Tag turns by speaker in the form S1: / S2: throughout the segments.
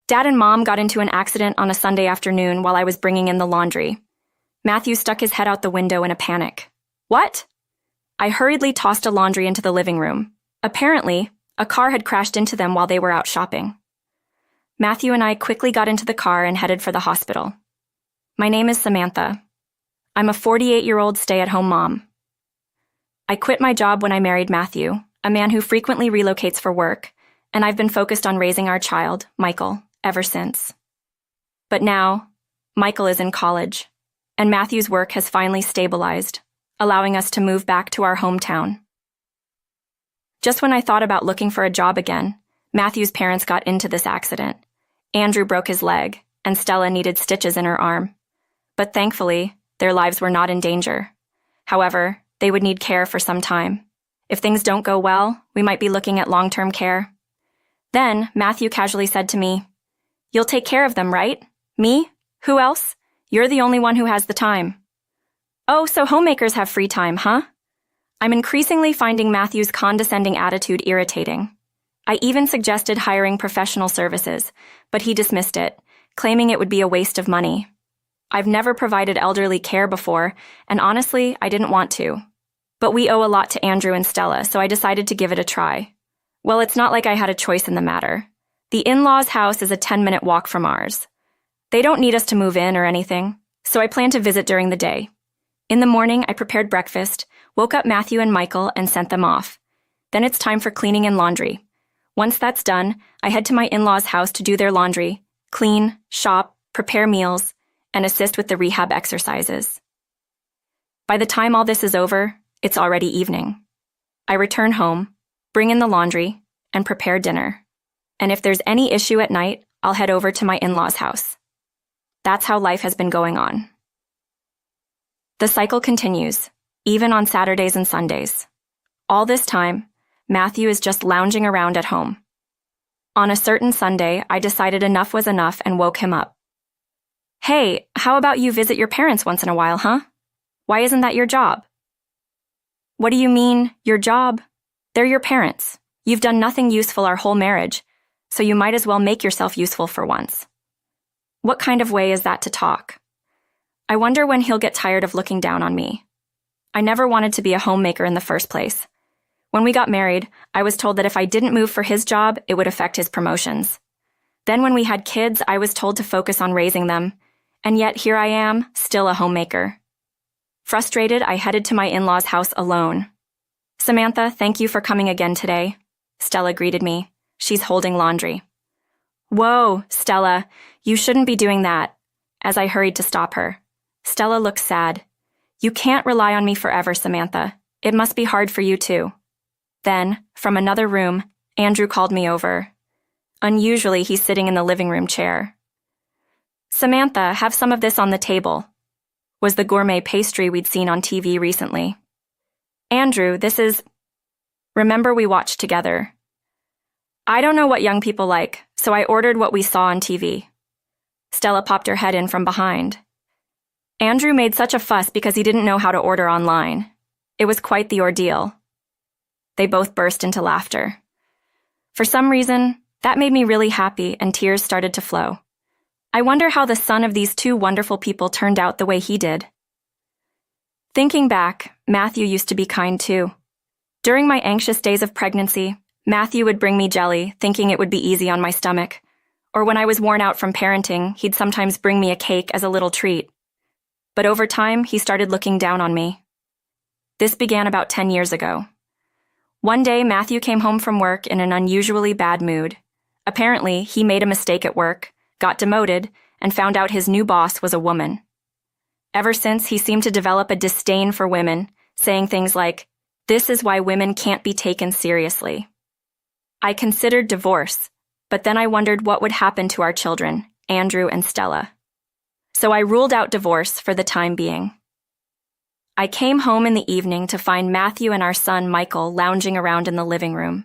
S1: Dad and Mom got into an accident on a Sunday afternoon while I was bringing in the laundry. Matthew stuck his head out the window in a panic. What? I hurriedly tossed a laundry into the living room. Apparently, a car had crashed into them while they were out shopping. Matthew and I quickly got into the car and headed for the hospital. My name is Samantha. I'm a 48-year-old stay-at-home mom. I quit my job when I married Matthew, a man who frequently relocates for work, and I've been focused on raising our child, Michael, ever since. But now, Michael is in college, and Matthew's work has finally stabilized, allowing us to move back to our hometown. Just when I thought about looking for a job again, Matthew's parents got into this accident. Andrew broke his leg, and Stella needed stitches in her arm. But thankfully, their lives were not in danger. However, they would need care for some time. If things don't go well, we might be looking at long-term care. Then, Matthew casually said to me, "You'll take care of them, right? Me? Who else? You're the only one who has the time." Oh, so homemakers have free time, huh? I'm increasingly finding Matthew's condescending attitude irritating. I even suggested hiring professional services, but he dismissed it, claiming it would be a waste of money. I've never provided elderly care before, and honestly, I didn't want to. But we owe a lot to Andrew and Stella, so I decided to give it a try. Well, it's not like I had a choice in the matter. The in-laws' house is a 10-minute walk from ours. They don't need us to move in or anything, so I plan to visit during the day. In the morning, I prepared breakfast, woke up Matthew and Michael, and sent them off. Then it's time for cleaning and laundry. Once that's done, I head to my in-laws' house to do their laundry, clean, shop, prepare meals, and assist with the rehab exercises. By the time all this is over, it's already evening. I return home, bring in the laundry, and prepare dinner. And if there's any issue at night, I'll head over to my in-laws' house. That's how life has been going on. The cycle continues, even on Saturdays and Sundays. All this time, Matthew is just lounging around at home. On a certain Sunday, I decided enough was enough and woke him up. "Hey, how about you visit your parents once in a while, huh? Why isn't that your job?" "What do you mean, your job? They're your parents. You've done nothing useful our whole marriage, so you might as well make yourself useful for once." What kind of way is that to talk? I wonder when he'll get tired of looking down on me. I never wanted to be a homemaker in the first place. When we got married, I was told that if I didn't move for his job, it would affect his promotions. Then when we had kids, I was told to focus on raising them, and yet here I am, still a homemaker. Frustrated, I headed to my in-laws' house alone. "Samantha, thank you for coming again today." Stella greeted me. She's holding laundry. "Whoa, Stella, you shouldn't be doing that," as I hurried to stop her. Stella looked sad. "You can't rely on me forever, Samantha. It must be hard for you too." Then, from another room, Andrew called me over. Unusually, he's sitting in the living room chair. "Samantha, have some of this on the table," was the gourmet pastry we'd seen on TV recently. "Andrew, this is..." "Remember we watched together." "I don't know what young people like, so I ordered what we saw on TV." Stella popped her head in from behind. Andrew made such a fuss because he didn't know how to order online. It was quite the ordeal. They both burst into laughter. For some reason, that made me really happy and tears started to flow. I wonder how the son of these two wonderful people turned out the way he did. Thinking back, Matthew used to be kind too. During my anxious days of pregnancy, Matthew would bring me jelly, thinking it would be easy on my stomach. Or when I was worn out from parenting, he'd sometimes bring me a cake as a little treat. But over time, he started looking down on me. This began about 10 years ago. One day, Matthew came home from work in an unusually bad mood. Apparently, he made a mistake at work, got demoted, and found out his new boss was a woman. Ever since, he seemed to develop a disdain for women, saying things like, "This is why women can't be taken seriously." I considered divorce, but then I wondered what would happen to our children, Andrew and Stella. So I ruled out divorce for the time being. I came home in the evening to find Matthew and our son Michael lounging around in the living room.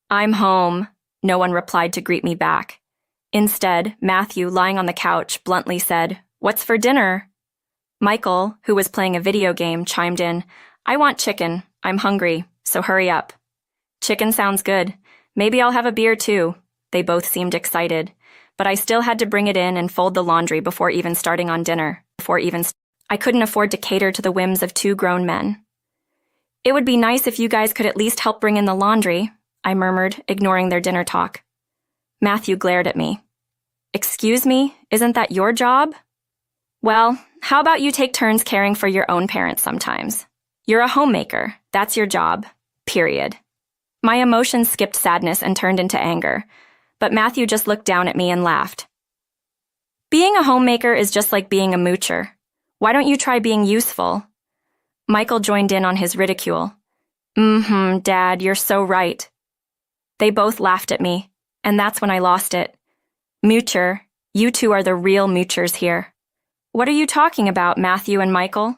S1: "I'm home," no one replied to greet me back. Instead, Matthew, lying on the couch, bluntly said, "What's for dinner?" Michael, who was playing a video game, chimed in, "I want chicken. I'm hungry, so hurry up." "Chicken sounds good. Maybe I'll have a beer too," They both seemed excited, but I still had to bring it in and fold the laundry before even starting on dinner. I couldn't afford to cater to the whims of two grown men. It would be nice if you guys could at least help bring in the laundry, I murmured, ignoring their dinner talk. Matthew glared at me. Excuse me, isn't that your job? Well, how about you take turns caring for your own parents sometimes? You're a homemaker. That's your job. Period. My emotions skipped sadness and turned into anger, but Matthew just looked down at me and laughed. Being a homemaker is just like being a moocher. Why don't you try being useful? Michael joined in on his ridicule. Dad, you're so right. They both laughed at me, and that's when I lost it. Moocher, you two are the real moochers here. What are you talking about, Matthew and Michael?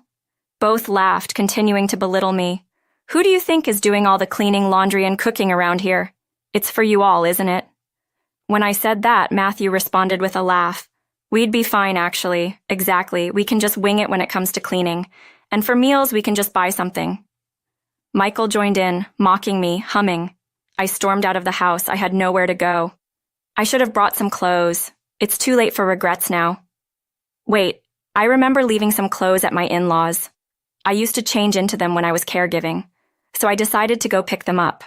S1: Both laughed, continuing to belittle me. Who do you think is doing all the cleaning, laundry, and cooking around here? It's for you all, isn't it? When I said that, Matthew responded with a laugh. We'd be fine, actually. Exactly. We can just wing it when it comes to cleaning. And for meals, we can just buy something. Michael joined in, mocking me, humming. I stormed out of the house. I had nowhere to go. I should have brought some clothes. It's too late for regrets now. Wait, I remember leaving some clothes at my in-laws. I used to change into them when I was caregiving, so I decided to go pick them up.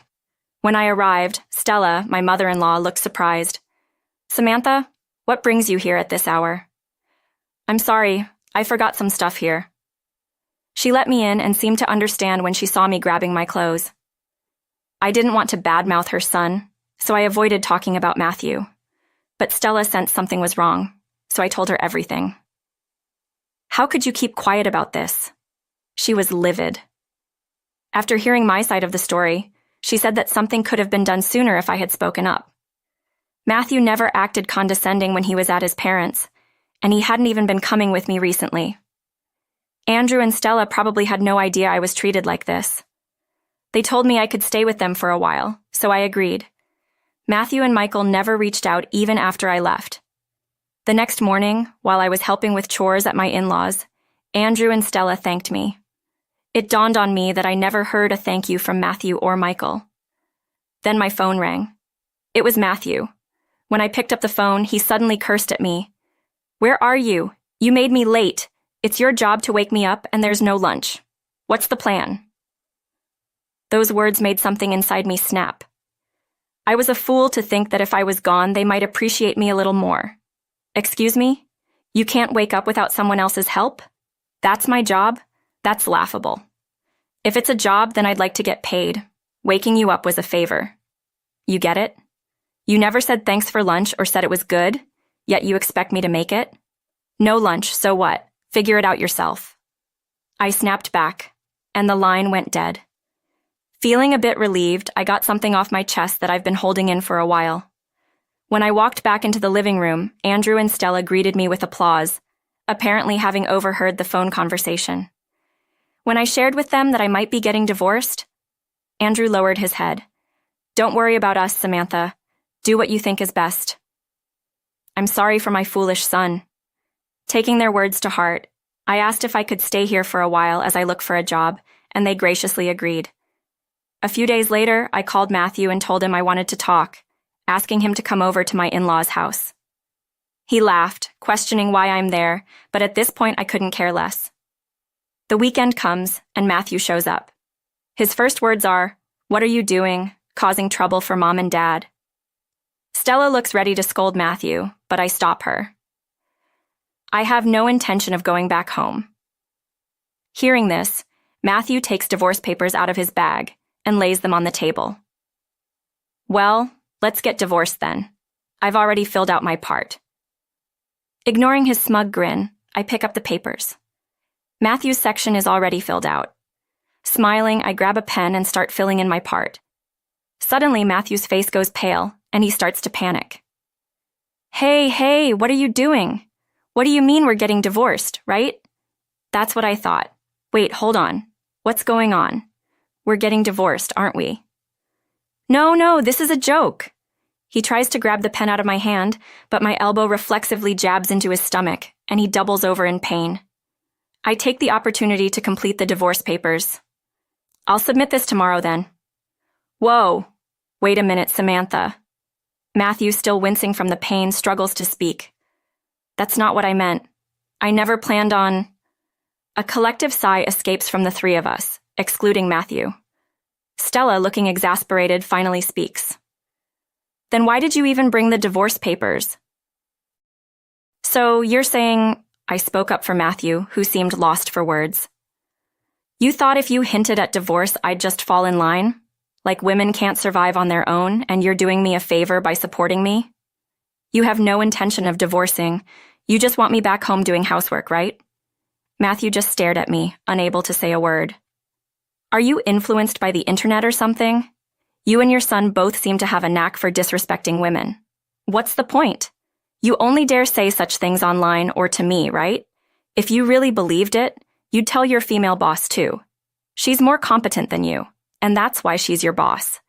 S1: When I arrived, Stella, my mother-in-law, looked surprised. Samantha, what brings you here at this hour? I'm sorry, I forgot some stuff here. She let me in and seemed to understand when she saw me grabbing my clothes. I didn't want to badmouth her son, so I avoided talking about Matthew. But Stella sensed something was wrong, so I told her everything. How could you keep quiet about this? She was livid. After hearing my side of the story, she said that something could have been done sooner if I had spoken up. Matthew never acted condescending when he was at his parents', and he hadn't even been coming with me recently. Andrew and Stella probably had no idea I was treated like this. They told me I could stay with them for a while, so I agreed. Matthew and Michael never reached out even after I left. The next morning, while I was helping with chores at my in-laws, Andrew and Stella thanked me. It dawned on me that I never heard a thank you from Matthew or Michael. Then my phone rang. It was Matthew. When I picked up the phone, he suddenly cursed at me. Where are you? You made me late. It's your job to wake me up, and there's no lunch. What's the plan? Those words made something inside me snap. I was a fool to think that if I was gone, they might appreciate me a little more. Excuse me? You can't wake up without someone else's help? That's my job? That's laughable. If it's a job, then I'd like to get paid. Waking you up was a favor. You get it? You never said thanks for lunch or said it was good, yet you expect me to make it? No lunch, so what? Figure it out yourself. I snapped back, and the line went dead. Feeling a bit relieved, I got something off my chest that I've been holding in for a while. When I walked back into the living room, Andrew and Stella greeted me with applause, apparently having overheard the phone conversation. When I shared with them that I might be getting divorced, Andrew lowered his head. Don't worry about us, Samantha. Do what you think is best. I'm sorry for my foolish son. Taking their words to heart, I asked if I could stay here for a while as I look for a job, and they graciously agreed. A few days later, I called Matthew and told him I wanted to talk, asking him to come over to my in-laws' house. He laughed, questioning why I'm there, but at this point I couldn't care less. The weekend comes, and Matthew shows up. His first words are, "What are you doing? Causing trouble for Mom and Dad." Stella looks ready to scold Matthew, but I stop her. I have no intention of going back home. Hearing this, Matthew takes divorce papers out of his bag and lays them on the table. Well, let's get divorced then. I've already filled out my part. Ignoring his smug grin, I pick up the papers. Matthew's section is already filled out. Smiling, I grab a pen and start filling in my part. Suddenly, Matthew's face goes pale, and he starts to panic. Hey, what are you doing? What do you mean we're getting divorced, right? That's what I thought. Wait, hold on. What's going on? We're getting divorced, aren't we? No, this is a joke. He tries to grab the pen out of my hand, but my elbow reflexively jabs into his stomach, and he doubles over in pain. I take the opportunity to complete the divorce papers. I'll submit this tomorrow then. Whoa. Wait a minute, Samantha. Matthew, still wincing from the pain, struggles to speak. That's not what I meant. I never planned on... A collective sigh escapes from the three of us, excluding Matthew. Stella, looking exasperated, finally speaks. Then why did you even bring the divorce papers? So you're saying... I spoke up for Matthew, who seemed lost for words. You thought if you hinted at divorce, I'd just fall in line? Like women can't survive on their own, and you're doing me a favor by supporting me? You have no intention of divorcing. You just want me back home doing housework, right? Matthew just stared at me, unable to say a word. Are you influenced by the internet or something? You and your son both seem to have a knack for disrespecting women. What's the point? You only dare say such things online or to me, right? If you really believed it, you'd tell your female boss too. She's more competent than you, and that's why she's your boss.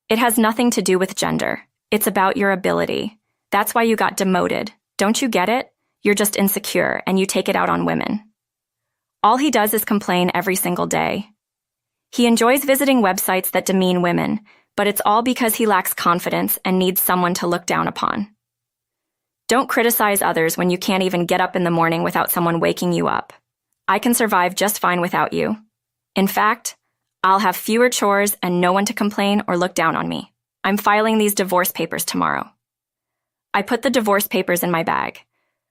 S1: It has nothing to do with gender. It's about your ability. That's why you got demoted. Don't you get it? You're just insecure, and you take it out on women. All he does is complain every single day. He enjoys visiting websites that demean women, but it's all because he lacks confidence and needs someone to look down upon. Don't criticize others when you can't even get up in the morning without someone waking you up. I can survive just fine without you. In fact, I'll have fewer chores and no one to complain or look down on me. I'm filing these divorce papers tomorrow. I put the divorce papers in my bag.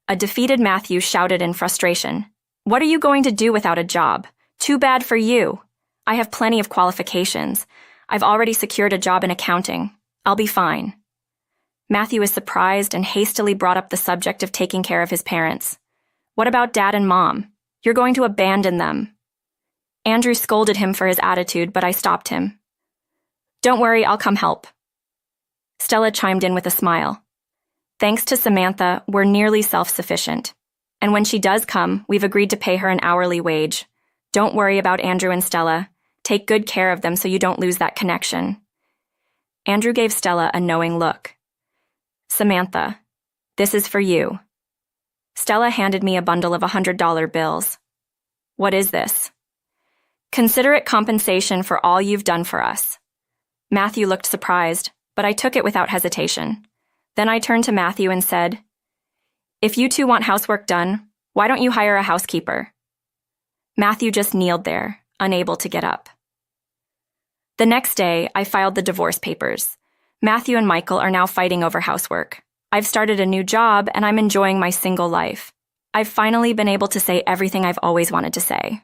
S1: A defeated Matthew shouted in frustration, "What are you going to do without a job? Too bad for you. I have plenty of qualifications. I've already secured a job in accounting. I'll be fine." Matthew is surprised and hastily brought up the subject of taking care of his parents. What about Dad and Mom? You're going to abandon them. Andrew scolded him for his attitude, but I stopped him. Don't worry, I'll come help. Stella chimed in with a smile. Thanks to Samantha, we're nearly self-sufficient. And when she does come, we've agreed to pay her an hourly wage. Don't worry about Andrew and Stella. Take good care of them so you don't lose that connection. Andrew gave Stella a knowing look. Samantha, this is for you. Stella handed me a bundle of $100 bills. What is this? Consider it compensation for all you've done for us. Matthew looked surprised, but I took it without hesitation. Then I turned to Matthew and said, If you two want housework done, why don't you hire a housekeeper? Matthew just kneeled there, unable to get up. The next day, I filed the divorce papers. Matthew and Michael are now fighting over housework. I've started a new job, and I'm enjoying my single life. I've finally been able to say everything I've always wanted to say.